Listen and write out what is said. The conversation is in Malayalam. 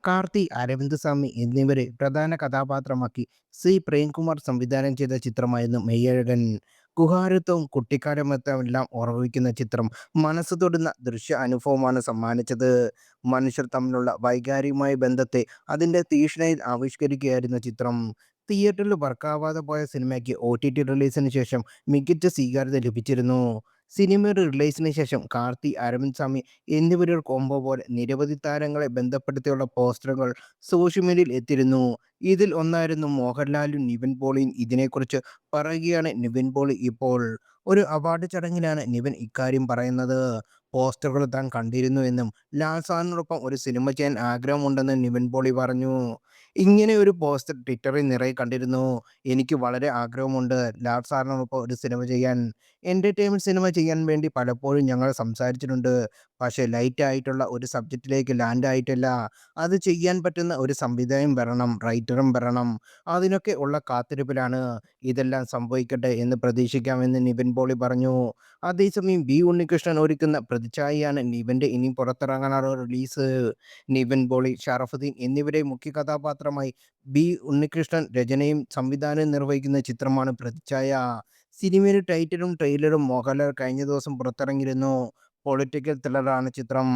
കാർത്തി, അരവിന്ദ് സ്വാമി എന്നിവരെ പ്രധാന കഥാപാത്രമാക്കി സി. പ്രേംകുമാർ സംവിധാനം ചെയ്ത ചിത്രമായിരുന്നു മെയ്യഴകൻ. ഗുഹാരത്വവും കുട്ടിക്കാലമൊത്തുമെല്ലാം ഓർമ്മിപ്പിക്കുന്ന ചിത്രം മനസ്സ് തൊടുന്ന ദൃശ്യ അനുഭവമാണ് സമ്മാനിച്ചത്. മനുഷ്യർ തമ്മിലുള്ള വൈകാരികമായ ബന്ധത്തെ അതിന്റെ തീക്ഷ്ണതയിൽ ആവിഷ്കരിക്കുകയായിരുന്നു ചിത്രം. തിയേറ്ററിൽ വർക്കാവാതെ പോയ സിനിമയ്ക്ക് OTT റിലീസിന് ശേഷം മികച്ച സ്വീകാര്യത ലഭിച്ചിരുന്നു. സിനിമയുടെ റിലീസിന് ശേഷം കാർത്തി, അരവിന്ദ് സ്വാമി എന്നിവരുടെ കോംബോ പോലെ നിരവധി താരങ്ങളെ ബന്ധപ്പെടുത്തിയുള്ള പോസ്റ്ററുകൾ സോഷ്യൽ മീഡിയയിൽ എത്തിയിരുന്നു. ഇതിൽ ഒന്നായിരുന്നു മോഹൻലാലും നിവിൻ പോളിയും. ഇതിനെക്കുറിച്ച് പറയുകയാണ് നിവിൻ പോളി ഇപ്പോൾ. ഒരു അവാർഡ് ചടങ്ങിലാണ് നിവിൻ ഇക്കാര്യം പറയുന്നത്. പോസ്റ്ററുകൾ താൻ കണ്ടിരുന്നുവെന്നും ലാൽ സാറിനോടൊപ്പം ഒരു സിനിമ ചെയ്യാൻ ആഗ്രഹമുണ്ടെന്നും നിവിൻ പോളി പറഞ്ഞു. ഇങ്ങനെ ഒരു പോസ്റ്റർ ട്വിറ്ററിൽ നിറയെ കണ്ടിരുന്നു. എനിക്ക് വളരെ ആഗ്രഹമുണ്ട് ലാൽ സാറിനോടൊപ്പം ഒരു സിനിമ ചെയ്യാൻ. എന്റർടൈൻമെന്റ് സിനിമ ചെയ്യാൻ വേണ്ടി പലപ്പോഴും ഞങ്ങൾ സംസാരിച്ചിട്ടുണ്ട്. പക്ഷേ ലൈറ്റ് ആയിട്ടുള്ള ഒരു സബ്ജക്റ്റിലേക്ക് ലാൻഡ് ആയിട്ടില്ല. അത് ചെയ്യാൻ പറ്റുന്ന ഒരു സംവിധായകൻ വരണം, റൈറ്ററും വരണം. അതിനൊക്കെ ഉള്ള കാത്തിരിപ്പിലാണ്. ഇതെല്ലാം സംഭവിക്കട്ടെ എന്ന് പ്രതീക്ഷിക്കാമെന്ന് നിവിൻ പോളി പറഞ്ഞു. അതേസമയം ഉണ്ണികൃഷ്ണൻ ഒരുക്കുന്ന പ്രതിച്ഛായയാണ് നിവിന്റെ ഇനി പുറത്തിറങ്ങാനുള്ള റിലീസ്. നിവിൻ പോളി, ഷറഫുദ്ദീൻ എന്നിവരെ മുഖ്യ കഥാപാത്രമായി ഉണ്ണികൃഷ്ണൻ രചനയും സംവിധാനവും നിർവഹിക്കുന്ന ചിത്രമാണ് പ്രതിച്ഛായ. സിനിമയുടെ ടൈറ്റിലും ട്രെയിലറും മോഹൻലാൽ കഴിഞ്ഞ ദിവസം പുറത്തിറങ്ങിയിരുന്നു. പൊളിറ്റിക്കൽ ത്രില്ലറാണ് ചിത്രം.